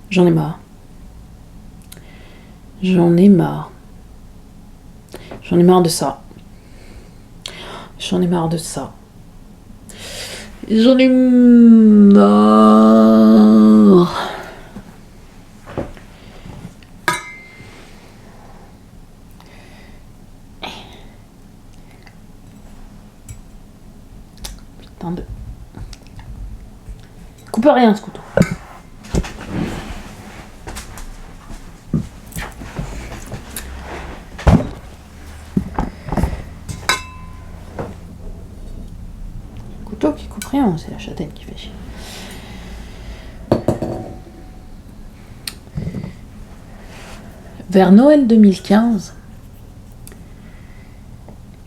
J'en ai marre. J'en ai marre. J'en ai marre de ça. J'en ai marre de ça. J'en ai marre. Putain de... Coupe rien ce couteau. Couteau qui coupe rien, c'est la châtaigne qui fait chier. Vers Noël 2015,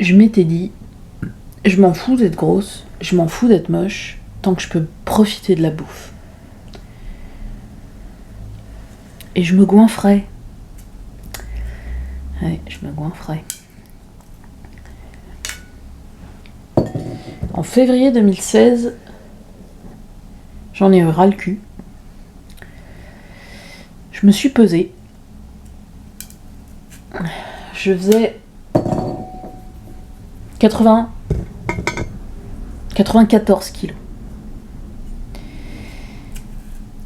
je m'étais dit, je m'en fous d'être grosse, je m'en fous d'être moche, tant que je peux profiter de la bouffe. Et je me goinfrais. Ouais, je me goinfrais. En février 2016, j'en ai eu ras le cul. Je me suis pesée. Je faisais 94 kilos.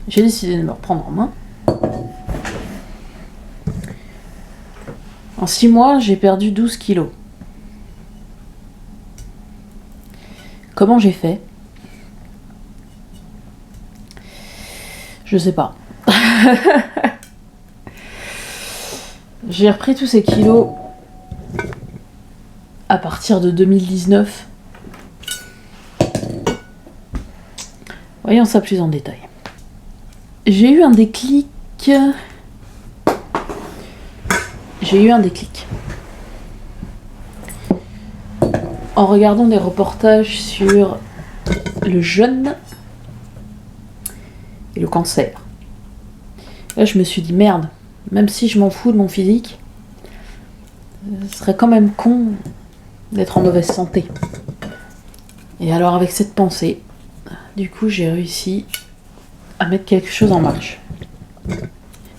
J'ai décidé de me reprendre en main. En 6 mois, j'ai perdu 12 kilos. Comment j'ai fait? Je sais pas. J'ai repris tous ces kilos à partir de 2019. Voyons ça plus en détail. J'ai eu un déclic. En regardant des reportages sur le jeûne et le cancer. Là, je me suis dit, merde, même si je m'en fous de mon physique, ce serait quand même con d'être en mauvaise santé. Et alors, avec cette pensée, du coup, j'ai réussi à mettre quelque chose en marche.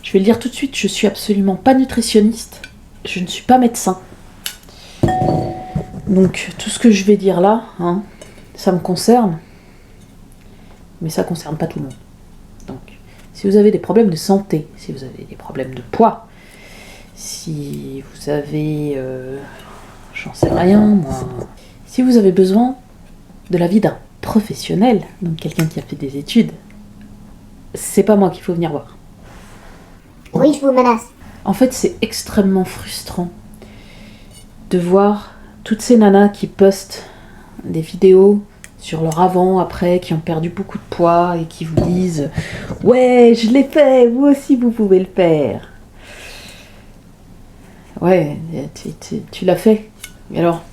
Je vais le dire tout de suite, je suis absolument pas nutritionniste, je ne suis pas médecin. Donc tout ce que je vais dire là, ça me concerne, mais ça concerne pas tout le monde. Donc si vous avez des problèmes de santé, si vous avez des problèmes de poids, si vous avez, j'en sais rien moi, si vous avez besoin de l'avis d'un professionnel, donc quelqu'un qui a fait des études, c'est pas moi qu'il faut venir voir. Oui, je vous menace. En fait, c'est extrêmement frustrant de voir toutes ces nanas qui postent des vidéos sur leur avant, après, qui ont perdu beaucoup de poids et qui vous disent « Ouais, je l'ai fait, vous aussi vous pouvez le faire. » Ouais, tu l'as fait. Et alors,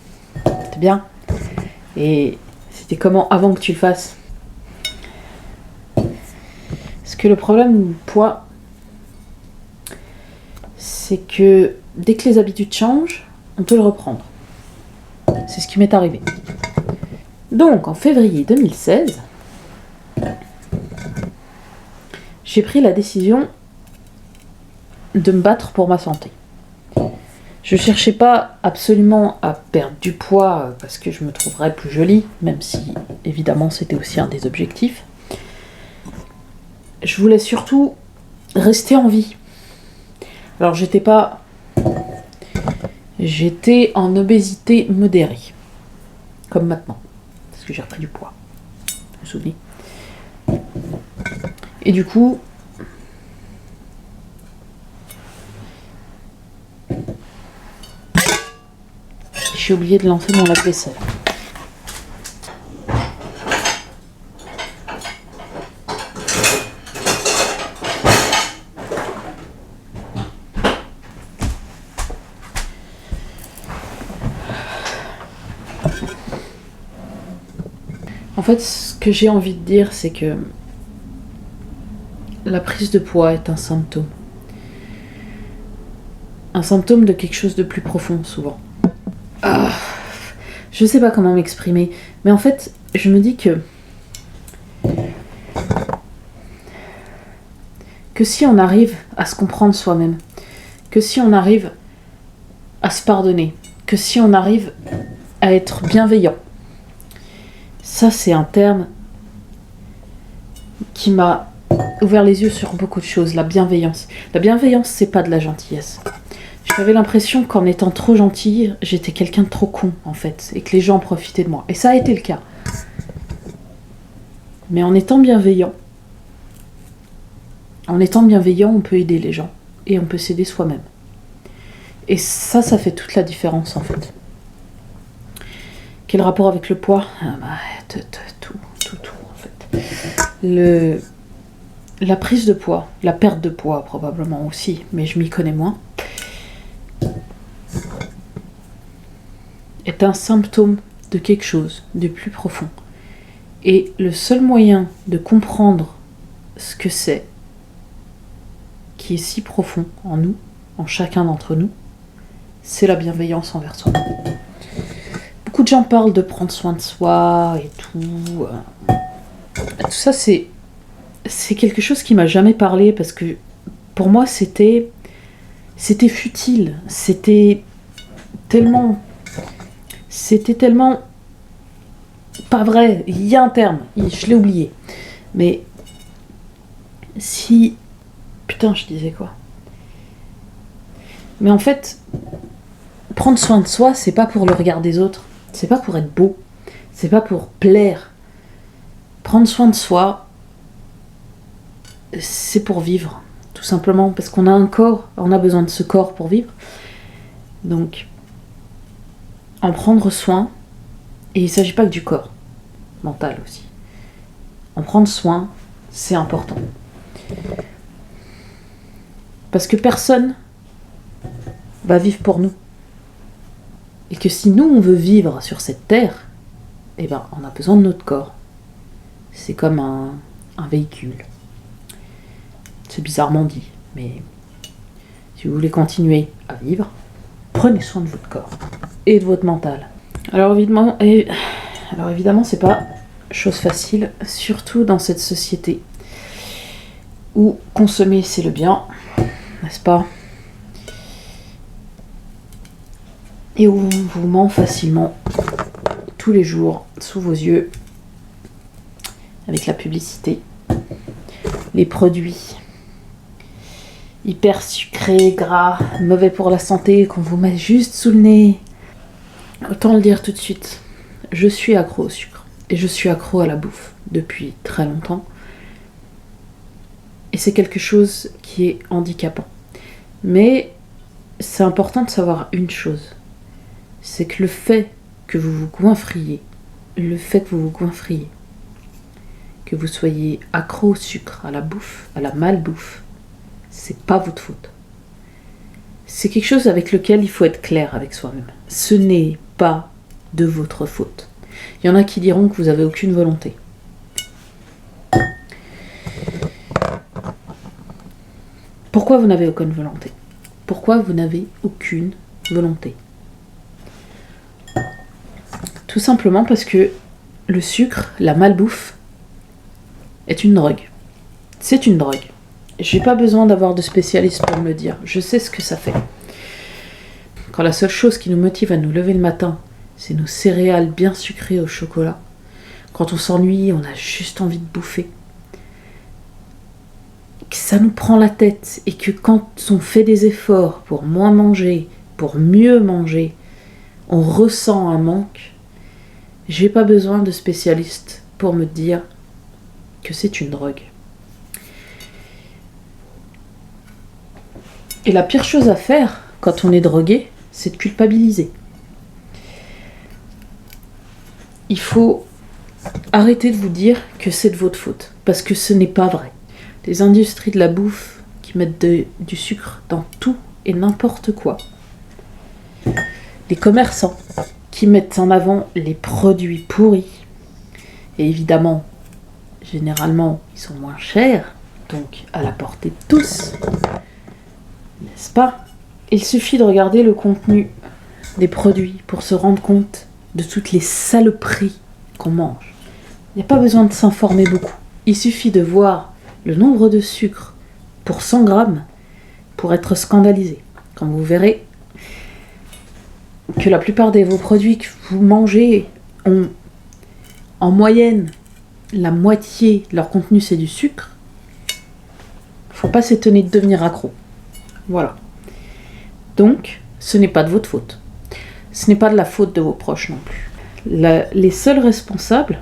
c'est bien. Et c'était comment avant que tu le fasses? Parce que le problème du poids, c'est que dès que les habitudes changent, on peut le reprendre. C'est ce qui m'est arrivé. Donc, en février 2016, j'ai pris la décision de me battre pour ma santé. Je cherchais pas absolument à perdre du poids parce que je me trouverais plus jolie, même si, évidemment, c'était aussi un des objectifs. Je voulais surtout rester en vie. Alors, j'étais en obésité modérée, comme maintenant, parce que j'ai repris du poids, je me souviens. Et du coup, j'ai oublié de lancer mon lave-vaisselle. En fait, ce que j'ai envie de dire, c'est que la prise de poids est un symptôme. Un symptôme de quelque chose de plus profond, souvent. Je sais pas comment m'exprimer, mais en fait, je me dis que que si on arrive à se comprendre soi-même, que si on arrive à se pardonner, que si on arrive à être bienveillant. Ça, c'est un terme qui m'a ouvert les yeux sur beaucoup de choses, la bienveillance. La bienveillance, c'est pas de la gentillesse. J'avais l'impression qu'en étant trop gentille, j'étais quelqu'un de trop con, en fait, et que les gens profitaient de moi. Et ça a été le cas. Mais en étant bienveillant, on peut aider les gens, et on peut s'aider soi-même. Et ça fait toute la différence, en fait. Quel rapport avec le poids ? Tout, en fait. La prise de poids, la perte de poids probablement aussi, mais je m'y connais moins, est un symptôme de quelque chose de plus profond. Et le seul moyen de comprendre ce que c'est, qui est si profond en nous, en chacun d'entre nous, c'est la bienveillance envers soi. Beaucoup de gens parlent de prendre soin de soi et tout. Tout ça, c'est quelque chose qui m'a jamais parlé parce que pour moi, c'était futile. C'était tellement pas vrai. Il y a un terme, je l'ai oublié. Mais si... Putain, je disais quoi ? Mais en fait, prendre soin de soi, c'est pas pour le regard des autres. C'est pas pour être beau. C'est pas pour plaire. Prendre soin de soi, c'est pour vivre. Tout simplement. Parce qu'on a un corps. On a besoin de ce corps pour vivre. Donc, en prendre soin. Et il ne s'agit pas que du corps. Mental aussi. En prendre soin, c'est important. Parce que personne va vivre pour nous. Et que si nous, on veut vivre sur cette terre, eh ben, on a besoin de notre corps. C'est comme un véhicule. C'est bizarrement dit, mais si vous voulez continuer à vivre, prenez soin de votre corps et de votre mental. Alors évidemment, c'est pas chose facile, surtout dans cette société où consommer c'est le bien, n'est-ce pas ? Et où on vous ment facilement tous les jours sous vos yeux avec la publicité, les produits hyper sucrés, gras, mauvais pour la santé qu'on vous met juste sous le nez. Autant le dire tout de suite, je suis accro au sucre et je suis accro à la bouffe depuis très longtemps. Et c'est quelque chose qui est handicapant. Mais c'est important de savoir une chose, c'est que le fait que vous vous goinfriez, que vous soyez accro au sucre, à la bouffe, à la malbouffe, c'est pas votre faute. C'est quelque chose avec lequel il faut être clair avec soi-même. Ce n'est pas de votre faute. Il y en a qui diront que vous n'avez aucune volonté. Pourquoi vous n'avez aucune volonté ? Pourquoi vous n'avez aucune volonté ? Tout simplement parce que le sucre, la malbouffe, est une drogue. C'est une drogue. J'ai pas besoin d'avoir de spécialiste pour me le dire. Je sais ce que ça fait. Quand la seule chose qui nous motive à nous lever le matin, c'est nos céréales bien sucrées au chocolat. Quand on s'ennuie, on a juste envie de bouffer. Que ça nous prend la tête et que quand on fait des efforts pour moins manger, pour mieux manger, on ressent un manque. J'ai pas besoin de spécialiste pour me dire que c'est une drogue. Et la pire chose à faire quand on est drogué, c'est de culpabiliser. Il faut arrêter de vous dire que c'est de votre faute, parce que ce n'est pas vrai. Les industries de la bouffe qui mettent du sucre dans tout et n'importe quoi. Les commerçants qui mettent en avant les produits pourris. Et évidemment, généralement, ils sont moins chers, donc à la portée de tous. N'est-ce pas ? Il suffit de regarder le contenu des produits pour se rendre compte de toutes les saloperies qu'on mange. Il n'y a pas besoin de s'informer beaucoup. Il suffit de voir le nombre de sucre pour 100 grammes pour être scandalisé. Quand vous verrez que la plupart de vos produits que vous mangez ont en moyenne la moitié de leur contenu c'est du sucre, faut pas s'étonner de devenir accro. Voilà. Donc, ce n'est pas de votre faute. Ce n'est pas de la faute de vos proches non plus. Les seuls responsables,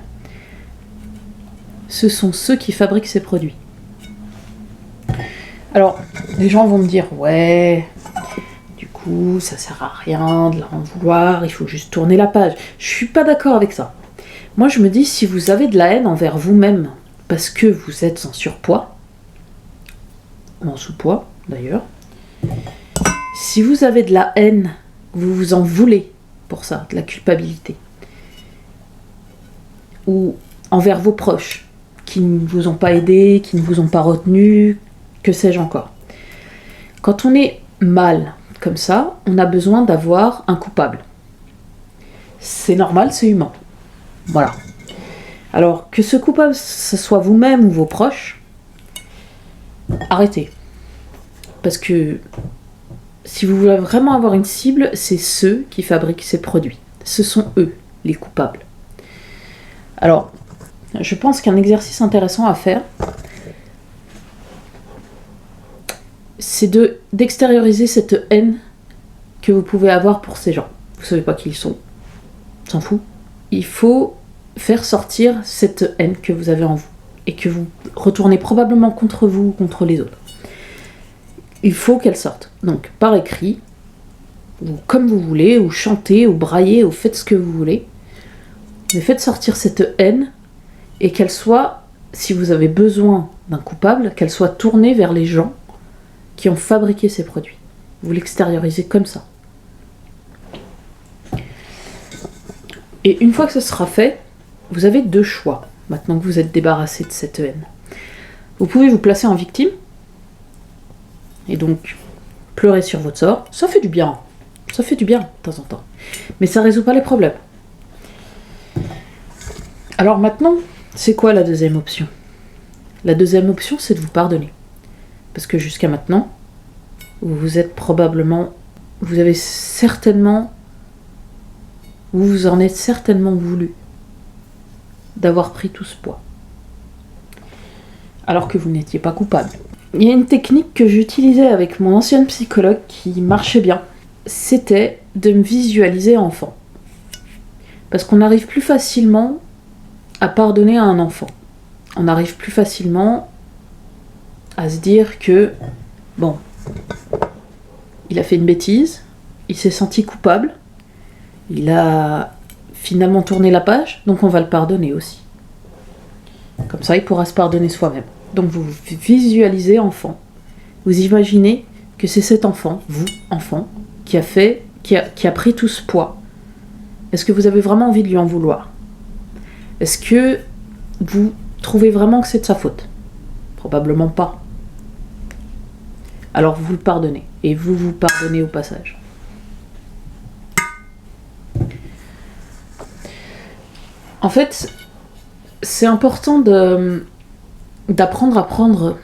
ce sont ceux qui fabriquent ces produits. Alors, les gens vont me dire, ouais, du coup, ça sert à rien de leur en vouloir, il faut juste tourner la page. Je suis pas d'accord avec ça. Moi, je me dis, si vous avez de la haine envers vous-même, parce que vous êtes en surpoids, ou en sous-poids d'ailleurs, si vous avez de la haine, vous vous en voulez pour ça, de la culpabilité, ou envers vos proches, qui ne vous ont pas aidé, qui ne vous ont pas retenu, que sais-je encore. Quand on est mal comme ça, on a besoin d'avoir un coupable. C'est normal, c'est humain. Voilà. Alors, que ce coupable, ce soit vous-même ou vos proches, arrêtez. Parce que si vous voulez vraiment avoir une cible, c'est ceux qui fabriquent ces produits. Ce sont eux, les coupables. Alors, je pense qu'un exercice intéressant à faire, c'est d'extérioriser cette haine que vous pouvez avoir pour ces gens. Vous savez pas qui ils sont, s'en fout. Il faut faire sortir cette haine que vous avez en vous et que vous retournez probablement contre vous ou contre les autres. Il faut qu'elle sorte. Donc, par écrit, ou comme vous voulez, ou chantez, ou braillez, ou faites ce que vous voulez. Mais faites sortir cette haine et qu'elle soit, si vous avez besoin d'un coupable, qu'elle soit tournée vers les gens qui ont fabriqué ces produits. Vous l'extériorisez comme ça. Et une fois que ce sera fait, vous avez deux choix, maintenant que vous êtes débarrassé de cette haine. Vous pouvez vous placer en victime, et donc pleurer sur votre sort. Ça fait du bien. Ça fait du bien de temps en temps. Mais ça ne résout pas les problèmes. Alors maintenant, c'est quoi la deuxième option ? La deuxième option, c'est de vous pardonner. Parce que jusqu'à maintenant, vous vous en êtes certainement voulu d'avoir pris tout ce poids. Alors que vous n'étiez pas coupable. Il y a une technique que j'utilisais avec mon ancienne psychologue qui marchait bien. C'était de me visualiser enfant. Parce qu'on arrive plus facilement à pardonner à un enfant. On arrive plus facilement à se dire que, bon, il a fait une bêtise, il s'est senti coupable, il a finalement tourné la page, donc on va le pardonner aussi. Comme ça, il pourra se pardonner soi-même. Donc vous visualisez enfant. Vous imaginez que c'est cet enfant, vous, enfant, qui a pris tout ce poids. Est-ce que vous avez vraiment envie de lui en vouloir ? Est-ce que vous trouvez vraiment que c'est de sa faute ? Probablement pas. Alors vous le pardonnez. Et vous vous pardonnez au passage. En fait, c'est important d'apprendre à prendre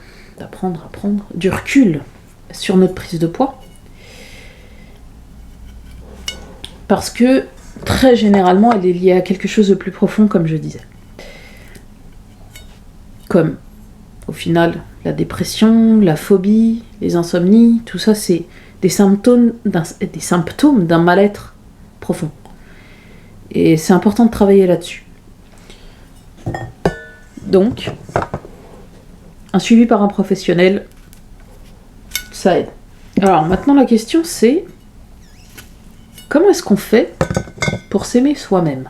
du recul sur notre prise de poids. Parce que très généralement, elle est liée à quelque chose de plus profond, comme je disais. Comme, au final, la dépression, la phobie, les insomnies, tout ça, c'est des symptômes d'un mal-être profond. Et c'est important de travailler là-dessus. Donc, un suivi par un professionnel, ça aide. Alors maintenant, la question c'est, comment est-ce qu'on fait pour s'aimer soi-même ?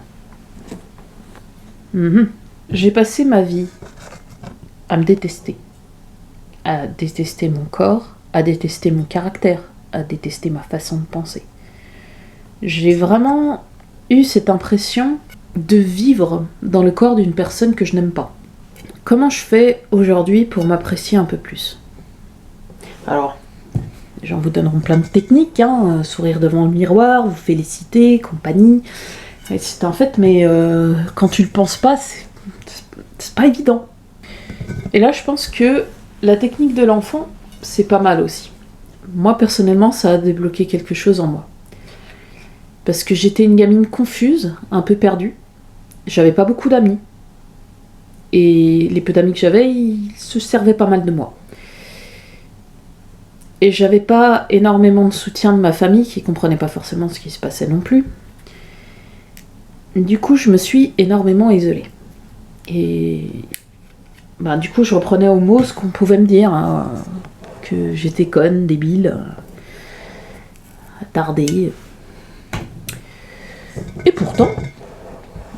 J'ai passé ma vie à me détester. À détester mon corps, à détester mon caractère, à détester ma façon de penser. J'ai vraiment eu cette impression de vivre dans le corps d'une personne que je n'aime pas. Comment je fais aujourd'hui pour m'apprécier un peu plus ? Alors, les gens vous donneront plein de techniques, sourire devant le miroir, vous féliciter, compagnie. C'est en fait, mais quand tu le penses pas, c'est pas évident. Et là, je pense que la technique de l'enfant c'est pas mal aussi. Moi, personnellement, ça a débloqué quelque chose en moi. Parce que j'étais une gamine confuse, un peu perdue. J'avais pas beaucoup d'amis. Et les peu d'amis que j'avais, ils se servaient pas mal de moi. Et j'avais pas énormément de soutien de ma famille, qui comprenait pas forcément ce qui se passait non plus. Du coup, je me suis énormément isolée. Et du coup, je reprenais au mot ce qu'on pouvait me dire, hein, que j'étais conne, débile, attardée. Et pourtant,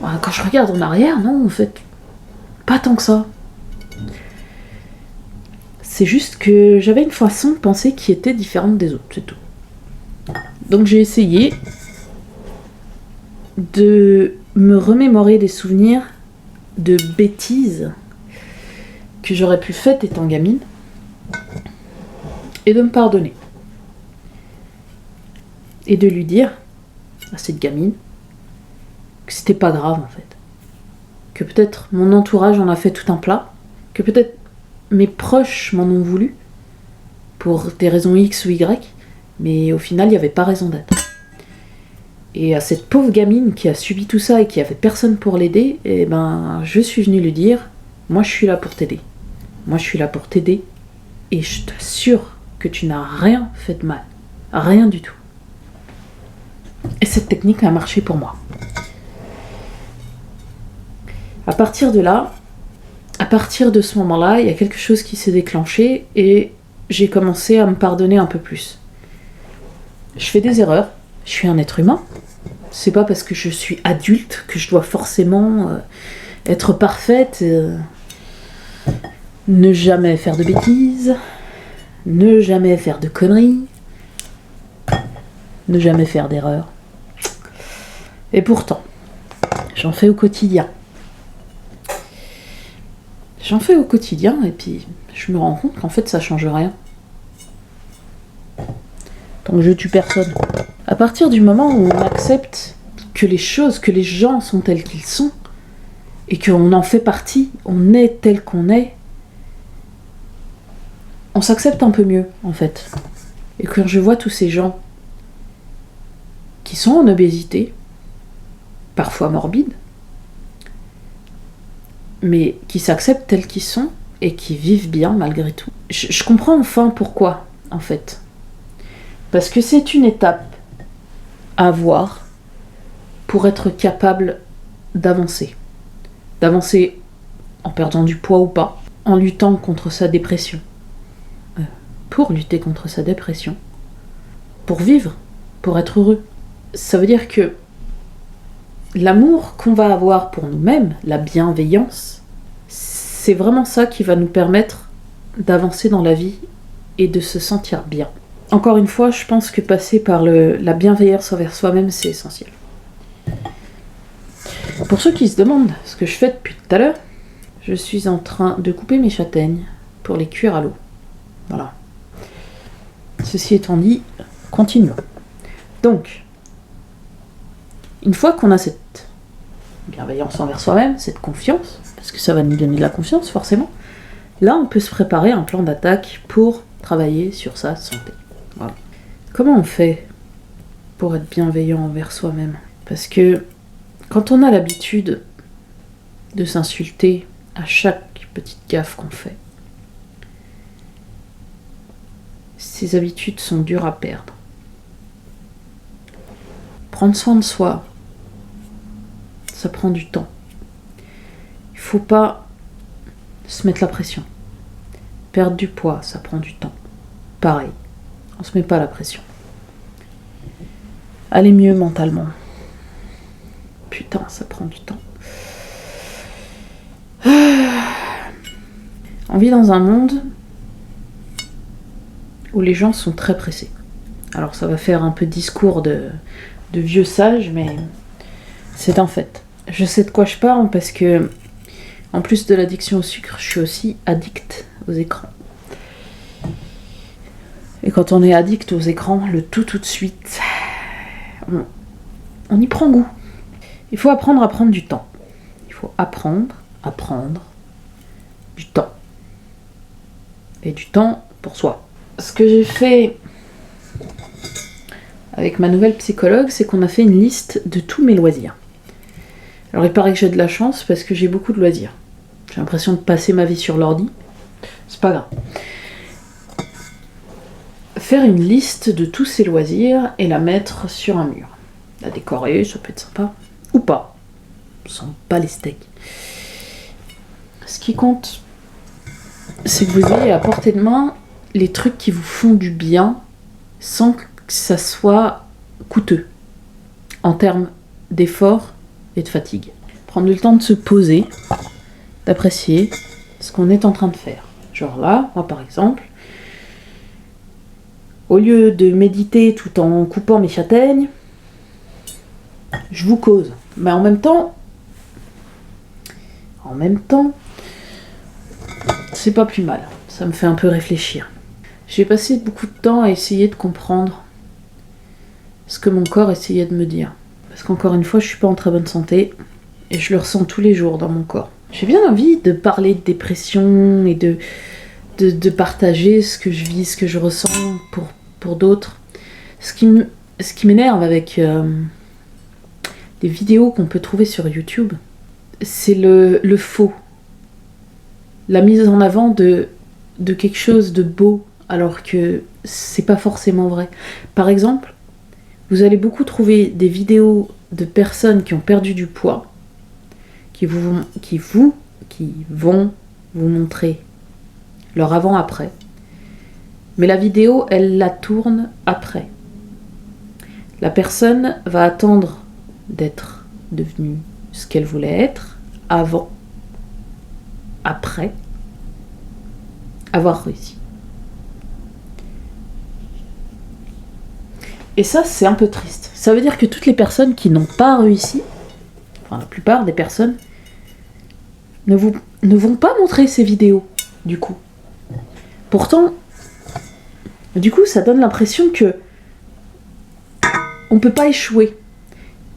quand je regarde en arrière, non, en fait, pas tant que ça. C'est juste que j'avais une façon de penser qui était différente des autres, c'est tout. Donc j'ai essayé de me remémorer des souvenirs de bêtises que j'aurais pu faire étant gamine et de me pardonner. Et de lui dire à cette gamine que c'était pas grave en fait. Que peut-être mon entourage en a fait tout un plat, que peut-être mes proches m'en ont voulu pour des raisons X ou Y, mais au final il n'y avait pas raison d'être. Et à cette pauvre gamine qui a subi tout ça et qui avait personne pour l'aider, je suis venue lui dire, moi je suis là pour t'aider. Moi je suis là pour t'aider et je t'assure que tu n'as rien fait de mal. Rien du tout. Et cette technique a marché pour moi. À partir de là, à partir de ce moment-là, il y a quelque chose qui s'est déclenché et j'ai commencé à me pardonner un peu plus. Je fais des erreurs, je suis un être humain. C'est pas parce que je suis adulte que je dois forcément être parfaite, ne jamais faire de bêtises, ne jamais faire de conneries, ne jamais faire d'erreurs. Et pourtant, j'en fais au quotidien. J'en fais au quotidien et puis je me rends compte qu'en fait ça change rien. Tant que je tue personne. À partir du moment où on accepte que les choses, que les gens sont tels qu'ils sont, et qu'on en fait partie, on est tel qu'on est, on s'accepte un peu mieux en fait. Et quand je vois tous ces gens qui sont en obésité, parfois morbide, mais qui s'acceptent tels qu'ils sont et qui vivent bien malgré tout. Je comprends enfin pourquoi, en fait. Parce que c'est une étape à avoir pour être capable d'avancer. D'avancer en perdant du poids ou pas, en luttant contre sa dépression. Pour lutter contre sa dépression. Pour vivre, pour être heureux. Ça veut dire que l'amour qu'on va avoir pour nous-mêmes, la bienveillance, c'est vraiment ça qui va nous permettre d'avancer dans la vie et de se sentir bien. Encore une fois, je pense que passer par la bienveillance envers soi-même, c'est essentiel. Pour ceux qui se demandent ce que je fais depuis tout à l'heure, je suis en train de couper mes châtaignes pour les cuire à l'eau. Voilà. Ceci étant dit, continuons. Donc, une fois qu'on a cette bienveillance envers soi-même, cette confiance, parce que ça va nous donner de la confiance forcément, là on peut se préparer un plan d'attaque pour travailler sur sa santé. Voilà. Comment on fait pour être bienveillant envers soi-même? Parce que quand on a l'habitude de s'insulter à chaque petite gaffe qu'on fait, ces habitudes sont dures à perdre. Prendre soin de soi, ça prend du temps. Il faut pas se mettre la pression. Perdre du poids, ça prend du temps. Pareil, on se met pas la pression. Aller mieux mentalement. Putain, ça prend du temps. On vit dans un monde où les gens sont très pressés. Alors ça va faire un peu discours de vieux sage, mais c'est un fait. Je sais de quoi je parle parce que, en plus de l'addiction au sucre, je suis aussi addict aux écrans. Et quand on est addict aux écrans, le tout de suite, on y prend goût. Il faut apprendre à prendre du temps. Il faut apprendre à prendre du temps. Et du temps pour soi. ce que j'ai fait avec ma nouvelle psychologue, c'est qu'on a fait une liste de tous mes loisirs. Alors il paraît que j'ai de la chance parce que j'ai beaucoup de loisirs. J'ai l'impression de passer ma vie sur l'ordi. C'est pas grave. Faire une liste de tous ces loisirs et la mettre sur un mur. La décorer, ça peut être sympa. Ou pas. On sent pas les steaks. Ce qui compte, c'est que vous ayez à portée de main les trucs qui vous font du bien sans que ça soit coûteux en termes d'effort et de fatigue. Prendre le temps de se poser, d'apprécier ce qu'on est en train de faire. Genre là, moi par exemple, au lieu de méditer tout en coupant mes châtaignes, je vous cause. Mais en même temps, c'est pas plus mal. Ça me fait un peu réfléchir. J'ai passé beaucoup de temps à essayer de comprendre ce que mon corps essayait de me dire. Parce qu'encore une fois, je suis pas en très bonne santé et je le ressens tous les jours dans mon corps. J'ai bien envie de parler de dépression et de partager ce que je vis, ce que je ressens pour d'autres. Ce qui m'énerve avec des vidéos qu'on peut trouver sur YouTube, c'est le faux. La mise en avant de quelque chose de beau, alors que c'est pas forcément vrai. Par exemple, vous allez beaucoup trouver des vidéos de personnes qui ont perdu du poids, qui vont vous montrer leur avant-après. Mais la vidéo, elle la tourne après. La personne va attendre d'être devenue ce qu'elle voulait être avant, après avoir réussi. Et ça, c'est un peu triste. Ça veut dire que toutes les personnes qui n'ont pas réussi, enfin la plupart des personnes, ne vont pas montrer ces vidéos, du coup. Pourtant, du coup, ça donne l'impression que on peut pas échouer.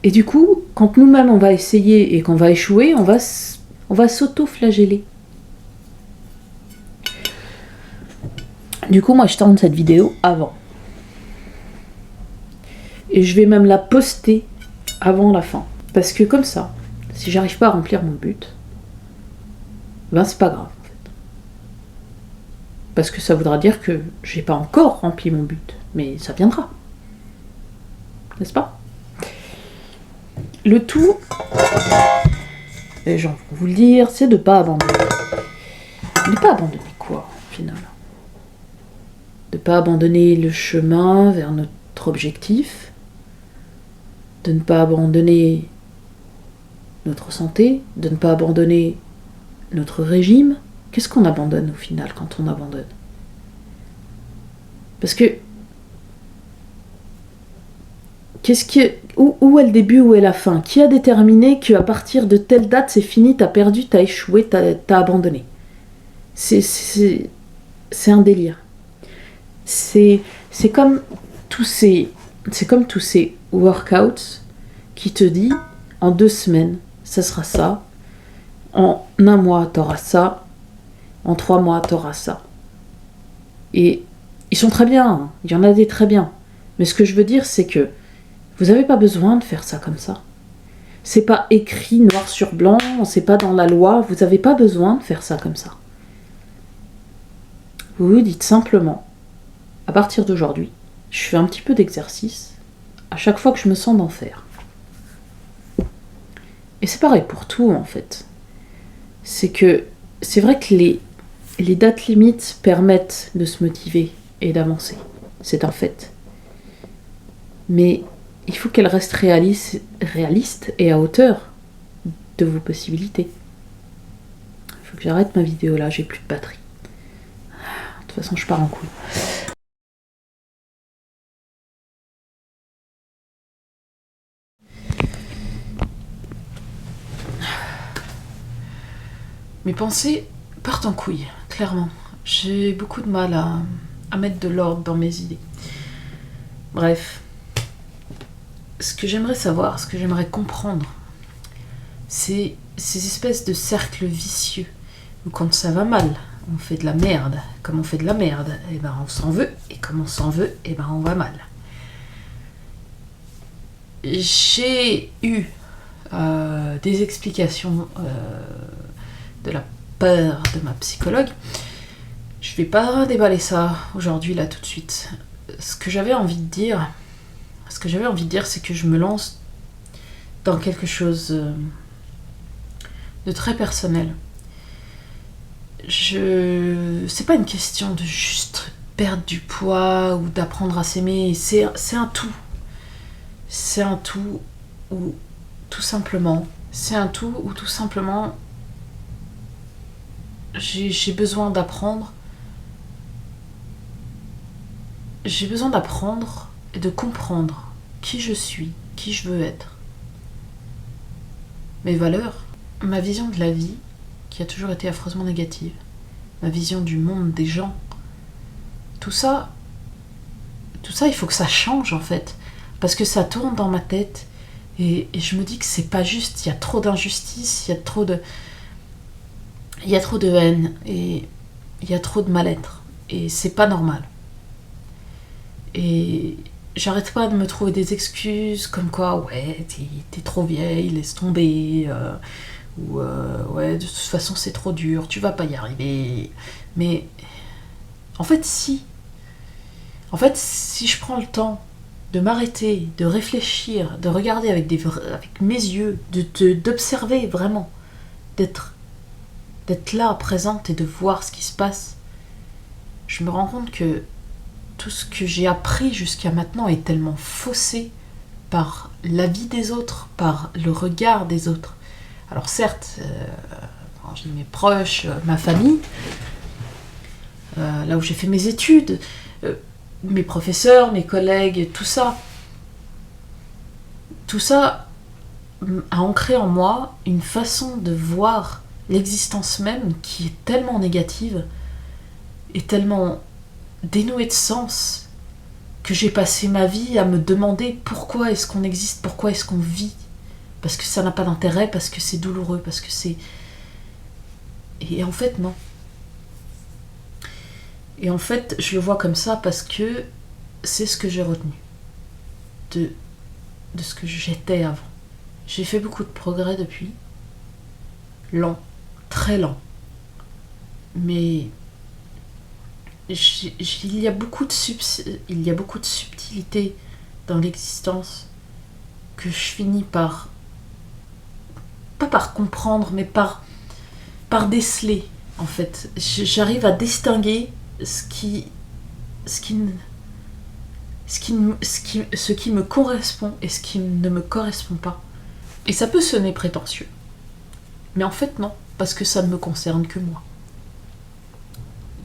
Et du coup, quand nous-mêmes on va essayer et qu'on va échouer, on va s'auto-flageller. Du coup, moi, je tourne cette vidéo avant. Et je vais même la poster avant la fin. Parce que comme ça, si j'arrive pas à remplir mon but, ben c'est pas grave, en fait. Parce que ça voudra dire que j'ai pas encore rempli mon but. Mais ça viendra. N'est-ce pas ? Le tout, les gens vont vous le dire, c'est de pas abandonner. De pas abandonner quoi, au final ? De pas abandonner le chemin vers notre objectif, de ne pas abandonner notre santé, de ne pas abandonner notre régime. Qu'est-ce qu'on abandonne au final quand on abandonne ? Parce que où est le début, où est la fin ? Qui a déterminé qu'à partir de telle date c'est fini, t'as perdu, t'as échoué, t'as abandonné ? C'est un délire. C'est comme tous ces workouts qui te disent en 2 semaines ça sera ça, en 1 mois t'auras ça, en 3 mois t'auras ça. Et ils sont très bien, hein. Il y en a des très bien. Mais ce que je veux dire, c'est que vous n'avez pas besoin de faire ça comme ça. C'est pas écrit noir sur blanc, c'est pas dans la loi, vous n'avez pas besoin de faire ça comme ça. Vous vous dites simplement, à partir d'aujourd'hui, je fais un petit peu d'exercice à chaque fois que je me sens d'en faire. Et c'est pareil pour tout en fait. C'est vrai que les dates limites permettent de se motiver et d'avancer. C'est un fait. Mais il faut qu'elles restent réalistes et à hauteur de vos possibilités. Il faut que j'arrête ma vidéo là, j'ai plus de batterie. De toute façon, je pars en couille. Mes pensées partent en couille, clairement. J'ai beaucoup de mal à mettre de l'ordre dans mes idées. Bref. Ce que j'aimerais savoir, ce que j'aimerais comprendre, c'est ces espèces de cercles vicieux où quand ça va mal, on fait de la merde. Comme on fait de la merde, et ben on s'en veut. Et comme on s'en veut, et ben on va mal. J'ai eu des explications de la part de ma psychologue. Je vais pas déballer ça aujourd'hui, là, tout de suite. Ce que j'avais envie de dire, c'est que je me lance dans quelque chose de très personnel. C'est pas une question de juste perdre du poids ou d'apprendre à s'aimer, c'est un tout. C'est un tout où tout simplement, j'ai besoin d'apprendre. J'ai besoin d'apprendre et de comprendre qui je suis, qui je veux être. Mes valeurs, ma vision de la vie, qui a toujours été affreusement négative, ma vision du monde, des gens, tout ça, il faut que ça change en fait. Parce que ça tourne dans ma tête et je me dis que c'est pas juste, il y a trop d'injustice, il y a trop de haine et il y a trop de mal-être. Et c'est pas normal. Et j'arrête pas de me trouver des excuses comme quoi, ouais, t'es trop vieille, laisse tomber, ou ouais, de toute façon c'est trop dur, tu vas pas y arriver. Mais en fait, si je prends le temps de m'arrêter, de réfléchir, de regarder avec mes yeux, d'observer vraiment, d'être là, présente et de voir ce qui se passe, je me rends compte que tout ce que j'ai appris jusqu'à maintenant est tellement faussé par l'avis des autres, par le regard des autres. Alors certes, quand je dis mes proches, ma famille, là où j'ai fait mes études, mes professeurs, mes collègues, tout ça a ancré en moi une façon de voir l'existence même qui est tellement négative et tellement dénuée de sens que j'ai passé ma vie à me demander pourquoi est-ce qu'on existe, pourquoi est-ce qu'on vit, parce que ça n'a pas d'intérêt, parce que c'est douloureux, parce que c'est... Et en fait, non. Et en fait, je le vois comme ça parce que c'est ce que j'ai retenu de ce que j'étais avant. J'ai fait beaucoup de progrès depuis. Lent, très lent. Mais il y a beaucoup de subtilité dans l'existence que je finis par, pas par comprendre, mais par déceler, en fait. J'arrive à distinguer ce qui me correspond et ce qui ne me correspond pas. Et ça peut sonner prétentieux. Mais en fait, non, parce que ça ne me concerne que moi.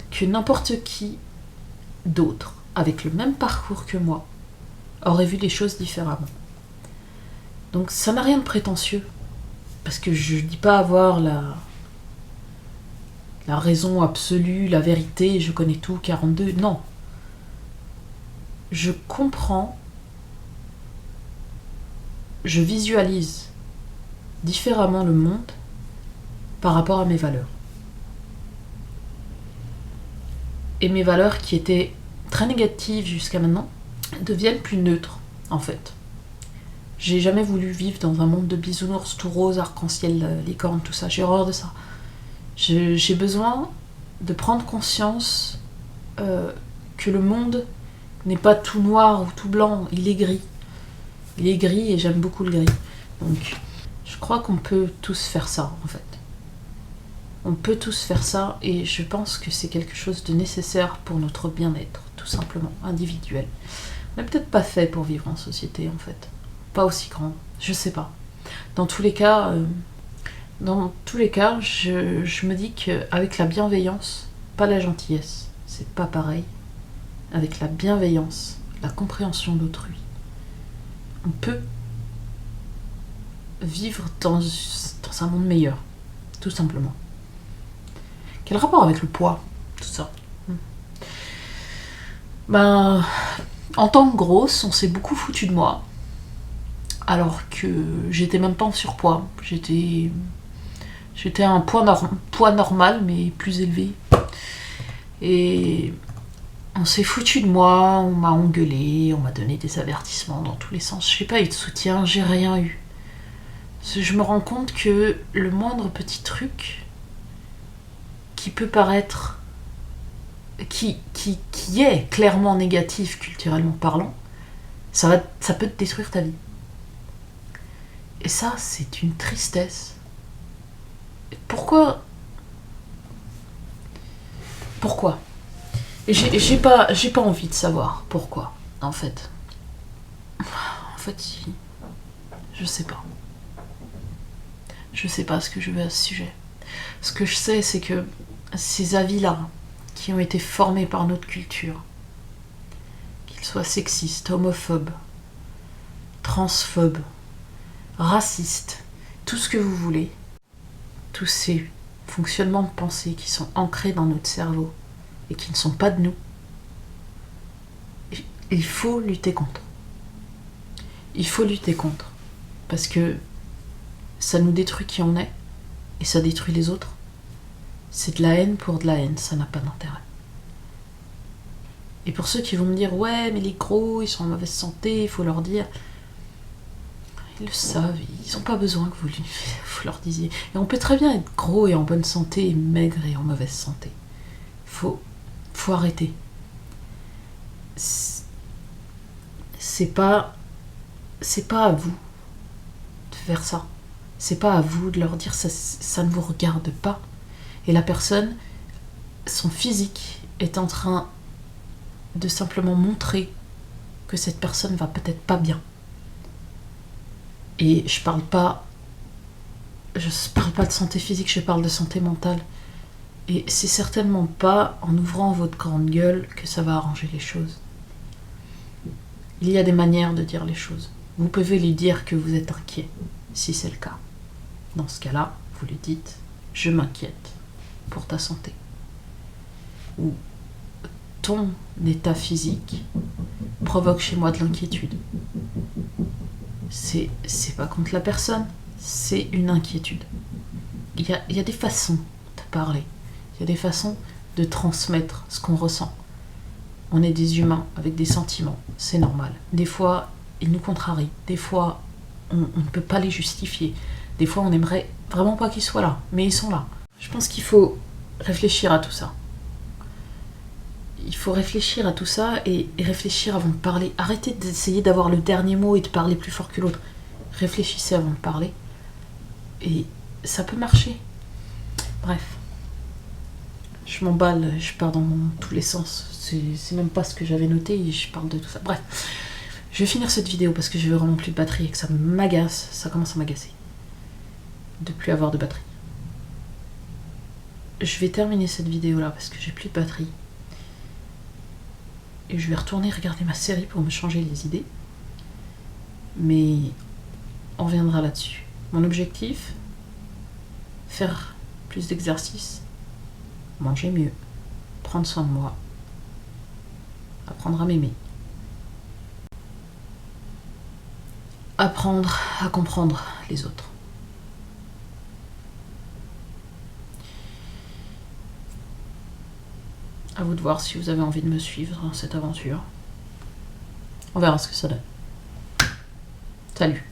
Que n'importe qui d'autre, avec le même parcours que moi, aurait vu les choses différemment. Donc ça n'a rien de prétentieux. Parce que je dis pas avoir la raison absolue, la vérité, je connais tout, 42, non. Je comprends, je visualise différemment le monde par rapport à mes valeurs. Et mes valeurs qui étaient très négatives jusqu'à maintenant deviennent plus neutres, en fait. J'ai jamais voulu vivre dans un monde de bisounours tout rose, arc-en-ciel, licorne, tout ça. J'ai horreur de ça. J'ai besoin de prendre conscience que le monde n'est pas tout noir ou tout blanc, il est gris. Il est gris et j'aime beaucoup le gris. Donc, je crois qu'on peut tous faire ça, en fait. On peut tous faire ça et je pense que c'est quelque chose de nécessaire pour notre bien-être, tout simplement, individuel. On n'est peut-être pas fait pour vivre en société, en fait. Pas aussi grand, je sais pas. Dans tous les cas, je me dis qu'avec la bienveillance, pas la gentillesse, c'est pas pareil. Avec la bienveillance, la compréhension d'autrui, on peut vivre dans un monde meilleur, tout simplement. Quel rapport avec le poids, tout ça? Ben, en tant que grosse, on s'est beaucoup foutu de moi. Alors que j'étais même pas en surpoids. J'étais à un poids normal, mais plus élevé. Et on s'est foutu de moi, on m'a engueulé, on m'a donné des avertissements dans tous les sens. J'ai pas eu de soutien, j'ai rien eu. Je me rends compte que le moindre petit truc qui peut paraître... qui est clairement négatif culturellement parlant, ça peut te détruire ta vie. Et ça, c'est une tristesse. Pourquoi Et j'ai pas envie de savoir pourquoi, en fait. En fait, je sais pas. Je sais pas ce que je veux à ce sujet. Ce que je sais, c'est que ces avis-là, qui ont été formés par notre culture, qu'ils soient sexistes, homophobes, transphobes, racistes, tout ce que vous voulez, tous ces fonctionnements de pensée qui sont ancrés dans notre cerveau et qui ne sont pas de nous, il faut lutter contre. Il faut lutter contre. Parce que ça nous détruit qui on est et ça détruit les autres. C'est de la haine pour de la haine, ça n'a pas d'intérêt. Et pour ceux qui vont me dire « Ouais, mais les gros, ils sont en mauvaise santé, il faut leur dire... » Ils le savent, ils n'ont pas besoin que vous leur disiez. Et on peut très bien être gros et en bonne santé, et maigre et en mauvaise santé. Faut arrêter. C'est pas à vous de faire ça. C'est pas à vous de leur dire ça ne vous regarde pas. Et la personne, son physique est en train de simplement montrer que cette personne va peut-être pas bien. Et je parle pas de santé physique, je parle de santé mentale. Et c'est certainement pas en ouvrant votre grande gueule que ça va arranger les choses. Il y a des manières de dire les choses. Vous pouvez lui dire que vous êtes inquiet, si c'est le cas. Dans ce cas-là, vous lui dites « Je m'inquiète pour ta santé ». Ou « Ton état physique provoque chez moi de l'inquiétude ». C'est pas contre la personne, c'est une inquiétude. Il y a des façons de parler, il y a des façons de transmettre ce qu'on ressent. On est des humains avec des sentiments, c'est normal. Des fois, ils nous contrarient, des fois, on ne peut pas les justifier. Des fois, on aimerait vraiment pas qu'ils soient là, mais ils sont là. Je pense qu'il faut réfléchir à tout ça. Il faut réfléchir à tout ça et réfléchir avant de parler. Arrêtez d'essayer d'avoir le dernier mot et de parler plus fort que l'autre. Réfléchissez avant de parler. Et ça peut marcher. Bref. Je m'emballe, je pars dans tous les sens. C'est même pas ce que j'avais noté et je parle de tout ça. Bref. Je vais finir cette vidéo parce que j'ai vraiment plus de batterie et que ça m'agace. Ça commence à m'agacer. De plus avoir de batterie. Je vais terminer cette vidéo là parce que j'ai plus de batterie. Et je vais retourner regarder ma série pour me changer les idées. Mais on reviendra là-dessus. Mon objectif, faire plus d'exercice, manger mieux, prendre soin de moi, apprendre à m'aimer, apprendre à comprendre les autres. À vous de voir si vous avez envie de me suivre dans cette aventure. On verra ce que ça donne. Salut!